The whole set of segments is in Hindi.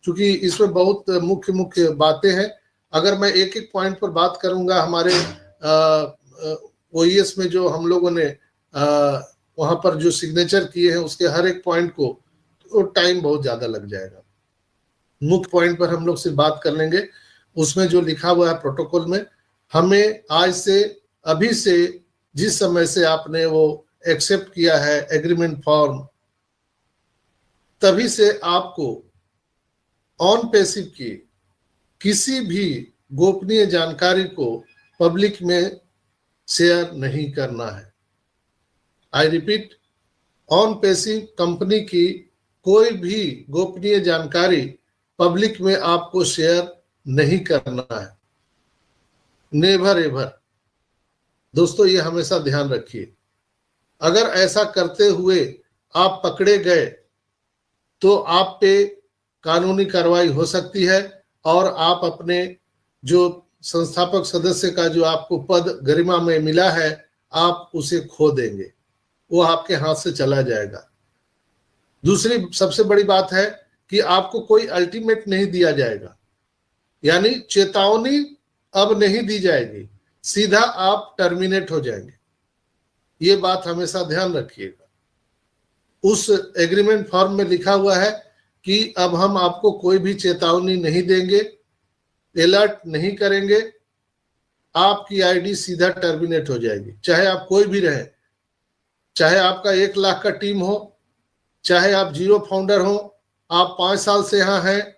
क्योंकि इसमें बहुत मुख्य मुख्य बातें हैं। अगर मैं एक एक पॉइंट पर बात करूंगा, हमारे ओईएस में जो हम लोगों ने वहां पर जो सिग्नेचर किए हैं उसके हर एक पॉइंट को, तो टाइम बहुत ज्यादा लग जाएगा। मुख्य पॉइंट पर हम लोग सिर्फ बात कर लेंगे। उसमें जो लिखा हुआ है प्रोटोकॉल में, हमें आज से, अभी से, जिस समय से आपने वो एक्सेप्ट किया है एग्रीमेंट फॉर्म, तभी से आपको ऑन पैसिव की किसी भी गोपनीय जानकारी को पब्लिक में शेयर नहीं करना है। I repeat, on passive company की कोई भी गोपनीय जानकारी पब्लिक में आपको शेयर नहीं करना है, नेवर एवर। दोस्तों, ये हमेशा ध्यान रखिए। अगर ऐसा करते हुए आप पकड़े गए तो आप पे कानूनी कार्रवाई हो सकती है और आप अपने जो संस्थापक सदस्य का जो आपको पद गरिमा में मिला है, आप उसे खो देंगे, वो आपके हाथ से चला जाएगा। दूसरी सबसे बड़ी बात है कि आपको कोई अल्टीमेट नहीं दिया जाएगा, यानी चेतावनी अब नहीं दी जाएगी, सीधा आप टर्मिनेट हो जाएंगे। ये बात हमेशा ध्यान रखिएगा। उस एग्रीमेंट फॉर्म में लिखा हुआ है कि अब हम आपको कोई भी चेतावनी नहीं देंगे, अलर्ट नहीं करेंगे, आपकी आईडी सीधा टर्मिनेट हो जाएगी, चाहे आप कोई भी रहे, चाहे आपका 1 लाख का टीम हो, चाहे आप 0 फाउंडर हो, आप 5 साल से यहाँ हैं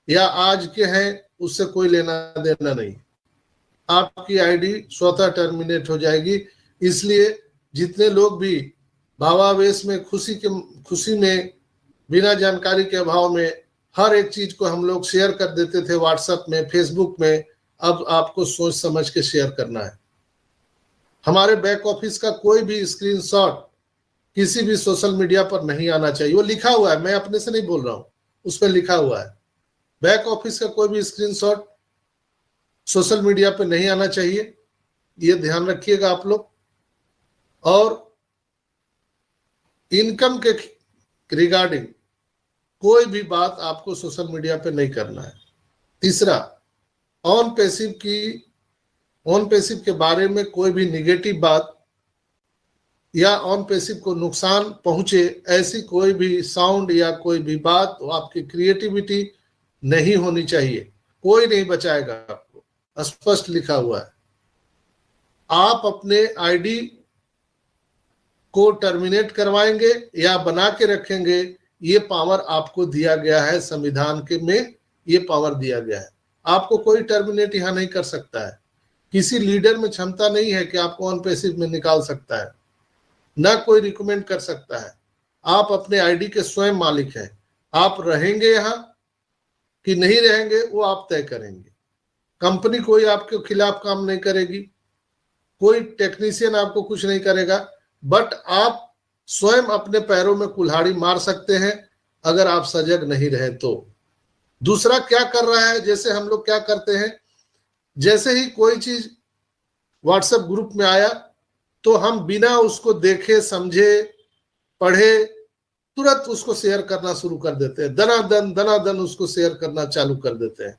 या आज के हैं, उससे कोई लेना देना नहीं। आपकी आईडी स्वतः टर्मिनेट हो जाएगी। इसलिए जितने लोग भी भावावेश में, खुशी में, बिना जानकारी के अभाव में हर एक चीज को हम लोग शेयर कर देते थे व्हाट्सएप में, फेसबुक में, अब आपको सोच समझ के शेयर करना है। हमारे बैक ऑफिस का कोई भी स्क्रीनशॉट किसी भी सोशल मीडिया पर नहीं आना चाहिए। वो लिखा हुआ है, मैं अपने से नहीं बोल रहा हूं, उसमें लिखा हुआ है बैक ऑफिस का कोई भी स्क्रीनशॉट सोशल मीडिया पे नहीं आना चाहिए। ये ध्यान रखिएगा आप लोग। और इनकम के रिगार्डिंग कोई भी बात आपको सोशल मीडिया पे नहीं करना है। तीसरा, ऑन पैसिव के बारे में कोई भी निगेटिव बात या ऑन पैसिव को नुकसान पहुंचे ऐसी कोई भी साउंड या कोई भी बात, तो आपकी क्रिएटिविटी नहीं होनी चाहिए। कोई नहीं बचाएगा आपको, स्पष्ट लिखा हुआ है। आप अपने आईडी को टर्मिनेट करवाएंगे या बना के रखेंगे, ये पावर आपको दिया गया है, संविधान के में ये पावर दिया गया है। आपको कोई टर्मिनेट यहां नहीं कर सकता है। किसी लीडर में क्षमता नहीं है कि आपको ऑन पैसिव में निकाल सकता है, ना कोई रिकमेंड कर सकता है। आप अपने आईडी के स्वयं मालिक हैं। आप रहेंगे यहां कि नहीं रहेंगे, वो आप तय करेंगे। कंपनी कोई आपके खिलाफ काम नहीं करेगी, कोई टेक्नीशियन आपको कुछ नहीं करेगा, बट आप स्वयं अपने पैरों में कुल्हाड़ी मार सकते हैं अगर आप सजग नहीं रहे तो। दूसरा क्या कर रहा है, जैसे हम लोग क्या करते हैं, जैसे ही कोई चीज व्हाट्सएप ग्रुप में आया तो हम बिना उसको देखे, समझे, पढ़े तुरंत उसको शेयर करना शुरू कर देते हैं। दनादन उसको शेयर करना चालू कर देते हैं।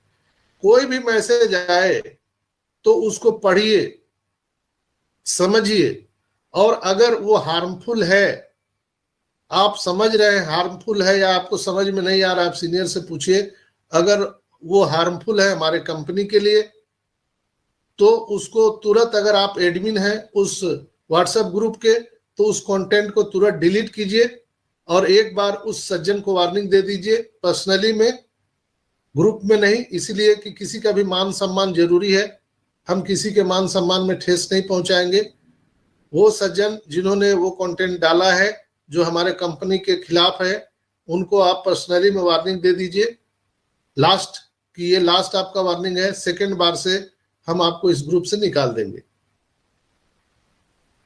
कोई भी मैसेज आए तो उसको पढ़िए, समझिए, और अगर वो हार्मफुल है, आप समझ रहे हैं हार्मफुल है या आपको समझ में नहीं आ रहा, आप सीनियर से पूछिए। अगर वो हार्मफुल है हमारे कंपनी के लिए तो उसको तुरंत, अगर आप एडमिन हैं उस व्हाट्सएप ग्रुप के, तो उस कंटेंट को तुरंत डिलीट कीजिए और एक बार उस सज्जन को वार्निंग दे दीजिए, पर्सनली में, ग्रुप में नहीं। इसलिए कि किसी का भी मान सम्मान जरूरी है, हम किसी के मान सम्मान में ठेस नहीं पहुंचाएंगे। वो सज्जन जिन्होंने वो कंटेंट डाला है जो हमारे कंपनी के खिलाफ है, उनको आप पर्सनली में वार्निंग दे दीजिए लास्ट, कि ये लास्ट आपका वार्निंग है, सेकंड बार से हम आपको इस ग्रुप से निकाल देंगे।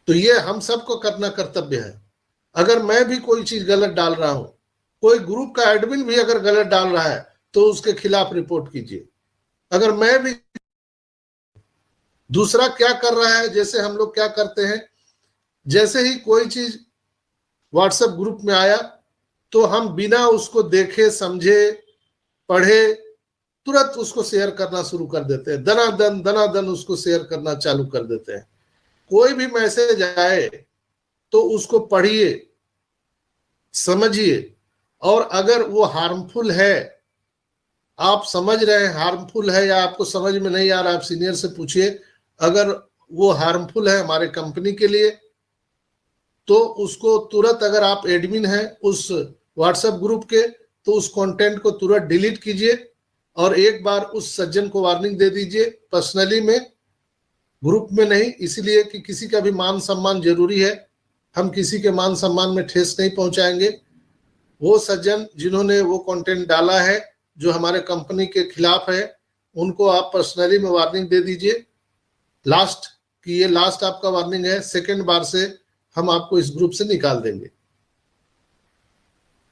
तो ये हम सबको करना कर्तव्य है। अगर मैं भी कोई चीज गलत डाल रहा हूं, कोई ग्रुप का एडमिन भी अगर गलत डाल रहा है तो उसके खिलाफ रिपोर्ट कीजिए। अगर मैं भी, दूसरा क्या कर रहा है, जैसे हम लोग क्या करते हैं, जैसे ही कोई चीज व्हाट्सएप ग्रुप में आया तो हम बिना उसको देखे, समझे, पढ़े, तुरंत उसको शेयर करना शुरू कर देते हैं, दनादन उसको शेयर करना चालू कर देते हैं। कोई भी मैसेज आए तो उसको पढ़िए, समझिए, और अगर वो हार्मफुल है, आप समझ रहे हैं हार्मफुल है या आपको समझ में नहीं आ रहा, आप सीनियर से पूछिए। अगर वो हार्मफुल है हमारे कंपनी के लिए तो उसको तुरंत, अगर आप एडमिन हैं उस व्हाट्सएप ग्रुप के, तो उस कंटेंट को तुरंत डिलीट कीजिए और एक बार उस सज्जन को वार्निंग दे दीजिए, पर्सनली में, ग्रुप में नहीं, इसलिए कि किसी का भी मान सम्मान जरूरी है। हम किसी के मान सम्मान में ठेस नहीं पहुंचाएंगे। वो सज्जन जिन्होंने वो कंटेंट डाला है जो हमारे कंपनी के खिलाफ है, उनको आप पर्सनली में वार्निंग दे दीजिए, लास्ट, कि ये लास्ट आपका वार्निंग है, सेकंड बार से हम आपको इस ग्रुप से निकाल देंगे।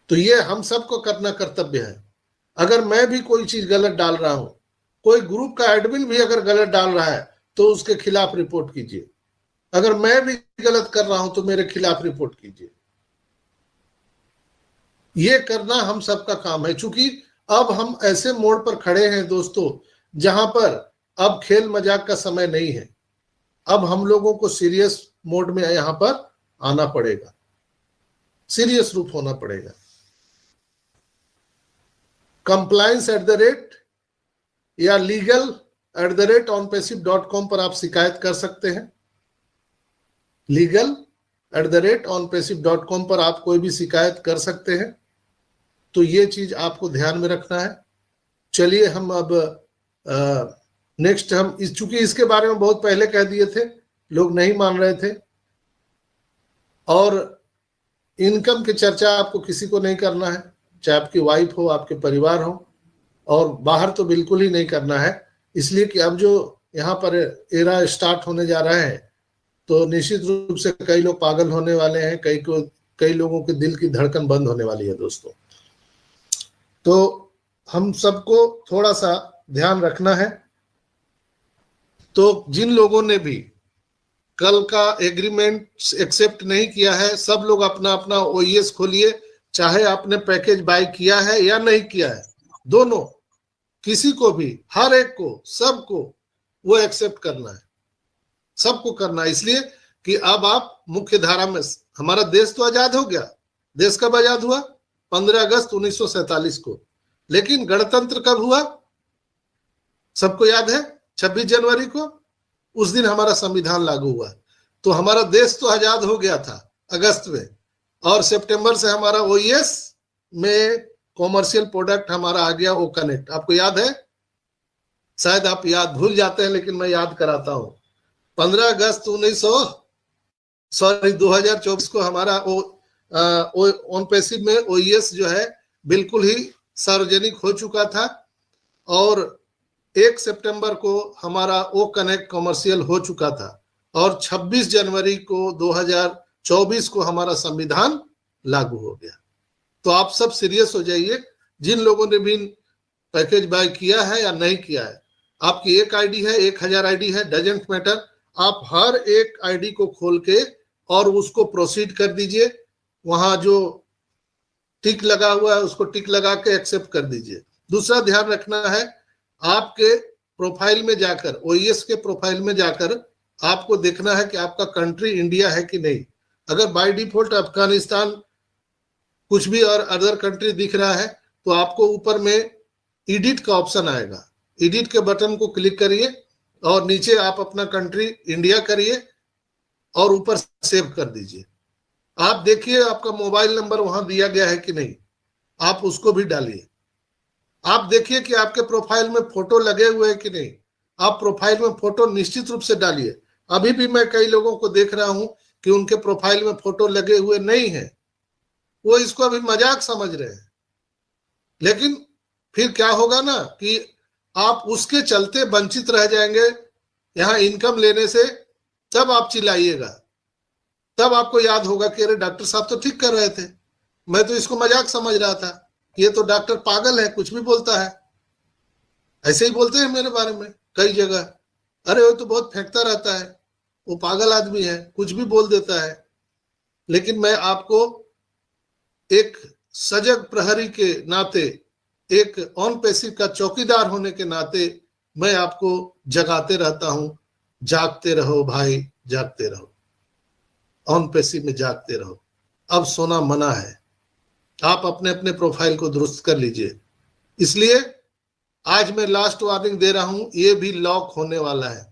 तो ये हम सबको करना कर्तव्य है। अगर मैं भी कोई चीज गलत डाल रहा हूं, कोई ग्रुप का एडमिन भी अगर गलत डाल रहा है तो उसके खिलाफ रिपोर्ट कीजिए। अगर मैं भी गलत कर रहा हूं तो मेरे खिलाफ रिपोर्ट कीजिए। ये करना हम सबका काम है, क्योंकि अब हम ऐसे मोड़ पर खड़े हैं दोस्तों जहां पर अब खेल मजाक का समय नहीं है। अब हम लोगों को सीरियस मोड में यहां पर आना पड़ेगा, सीरियस रूप होना पड़ेगा। compliance@ या legal@onpassive.com पर आप शिकायत कर सकते हैं। legal@onpassive.com पर आप कोई भी शिकायत कर सकते हैं। तो ये चीज आपको ध्यान में रखना है। चलिए हम अब नेक्स्ट, हम चूंकि इसके बारे में बहुत पहले कह दिए थे, लोग नहीं मान रहे थे, और इनकम की चर्चा आपको किसी को नहीं करना है, चाहे आपकी वाइफ हो, आपके परिवार हो, और बाहर तो बिल्कुल ही नहीं करना है। इसलिए कि अब जो यहाँ पर एरा स्टार्ट होने जा रहा है तो निश्चित रूप से कई लोग पागल होने वाले हैं, कई लोगों के दिल की धड़कन बंद होने वाली है दोस्तों। तो हम सबको थोड़ा सा ध्यान रखना है। तो जिन लोगों ने भी कल का एग्रीमेंट एक्सेप्ट नहीं किया है, सब लोग अपना अपना ओईएस खोलिए, चाहे आपने पैकेज बाय किया है या नहीं किया है, दोनों, किसी को भी, हर एक को, सबको वो एक्सेप्ट करना है, सबको करना है। इसलिए कि अब आप मुख्य धारा में, हमारा देश तो आजाद हो गया। देश कब आजाद हुआ? 15 अगस्त 1947 को। लेकिन गणतंत्र कब हुआ? सबको याद है, 26 जनवरी को। उस दिन हमारा संविधान लागू हुआ। तो हमारा देश तो आजाद हो गया था अगस्त में, और सितंबर से हमारा ओईएस में कॉमर्शियल प्रोडक्ट हमारा आ गया, ओ कनेक्ट। आपको याद है? शायद आप याद भूल जाते हैं, लेकिन मैं याद कराता हूं। 15 अगस्त 2024 को हमारा OnPassive में ओईएस जो है बिल्कुल ही सार्वजनिक हो चुका था, और 1 सितंबर को हमारा ओ कनेक्ट कॉमर्शियल हो चुका था, और 26 जनवरी को 2024 को हमारा संविधान लागू हो गया। तो आप सब सीरियस हो जाइए। जिन लोगों ने भी पैकेज बाय किया है या नहीं किया है, आपकी एक आईडी है, 1000 आईडी है, डजेंट मैटर, आप हर एक आईडी को खोल के और उसको प्रोसीड कर दीजिए। वहां जो टिक लगा हुआ है उसको टिक लगा के एक्सेप्ट कर दीजिए। दूसरा ध्यान रखना है, आपके प्रोफाइल में जाकर, ओईएस के प्रोफाइल में जाकर आपको देखना है कि आपका कंट्री इंडिया है कि नहीं। अगर बाय डिफॉल्ट अफगानिस्तान कुछ भी और अदर कंट्री दिख रहा है तो आपको ऊपर में एडिट का ऑप्शन आएगा, एडिट के बटन को क्लिक करिए और नीचे आप अपना कंट्री इंडिया करिए और ऊपर सेव कर दीजिए। आप देखिए आपका मोबाइल नंबर वहां दिया गया है कि नहीं, आप उसको भी डालिए। आप देखिए कि आपके प्रोफाइल में फोटो लगे हुए हैं कि नहीं, आप प्रोफाइल में फोटो निश्चित रूप से डालिए। अभी भी मैं कई लोगों को देख रहा हूं कि उनके प्रोफाइल में फोटो लगे हुए नहीं है, वो इसको अभी मजाक समझ रहे हैं। लेकिन फिर क्या होगा ना कि आप उसके चलते वंचित रह जाएंगे यहां इनकम लेने से। तब आप चिल्लाइएगा, तब आपको याद होगा कि अरे डॉक्टर साहब तो ठीक कर रहे थे, मैं तो इसको मजाक समझ रहा था, ये तो डॉक्टर पागल है, कुछ भी बोलता है। ऐसे ही बोलते हैं मेरे बारे में कई जगह, अरे वो तो बहुत फेंकता रहता है, वो पागल आदमी है, कुछ भी बोल देता है। लेकिन मैं आपको एक सजग प्रहरी के नाते एक ऑन पैसिव का चौकीदार होने के नाते मैं आपको जगाते रहता हूं, जागते रहो भाई, जागते रहो, ऑन पैसिव में जागते रहो। अब सोना मना है। आप अपने अपने प्रोफाइल को दुरुस्त कर लीजिए। इसलिए आज मैं लास्ट वार्निंग दे रहा हूं, ये भी लॉक होने वाला है।